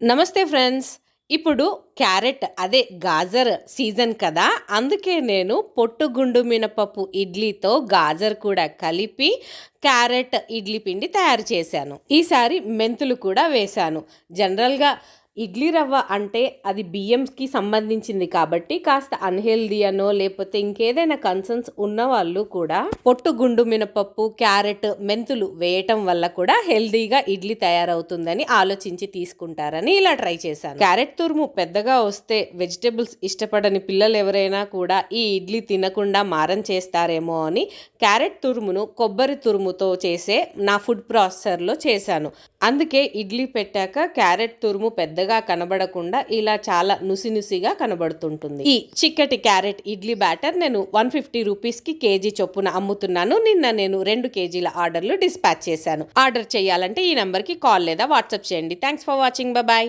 నమస్తే ఫ్రెండ్స్. ఇప్పుడు క్యారెట్ అదే గాజర్ సీజన్ కదా! అందుకే నేను పొట్టు గుండు మినపప్పు ఇడ్లీతో గాజర్ కూడా కలిపి క్యారెట్ ఇడ్లీ పిండి తయారు చేశాను. ఈసారి మెంతులు కూడా వేశాను. జనరల్‌గా ఇడ్లీ రవ్వ అంటే అది బియ్యంకి సంబంధించింది కాబట్టి కాస్త అన్‌హెల్తీ అనో లేకపోతే ఇంకేదైనా కన్సర్న్స్ ఉన్నవాళ్ళు కూడా పొట్టు గుండు మినపప్పు, క్యారెట్, మెంతులు వేయటం వల్ల కూడా హెల్తీగా ఇడ్లీ తయారవుతుందని ఆలోచించి తీసుకుంటారని ఇలా ట్రై చేశాను. క్యారెట్ తురుము పెద్దగా వస్తే వెజిటబుల్స్ ఇష్టపడని పిల్లలు ఎవరైనా కూడా ఈ ఇడ్లీ తినకుండా మారం చేస్తారేమో అని క్యారెట్ తురుమును కొబ్బరి తురుముతో చేసే నా ఫుడ్ ప్రాసెసర్లో చేశాను. అందుకే ఇడ్లీ పెట్టాక క్యారెట్ తురుము పెద్దగా కనబడకుండా ఇలా చాలా నుసినుసిగా కనబడుతుంటుంది. ఈ చిక్కటి క్యారెట్ ఇడ్లీ బ్యాటర్ నేను 150 రూపీస్కి కేజీ చొప్పున అమ్ముతున్నాను. నిన్న నేను 2 కేజీల ఆర్డర్లు డిస్పాచ్ చేశాను. ఆర్డర్ చేయాలంటే ఈ నెంబర్కి కాల్ లేదా వాట్సాప్ చేయండి. Thanks for watching. బాయ్.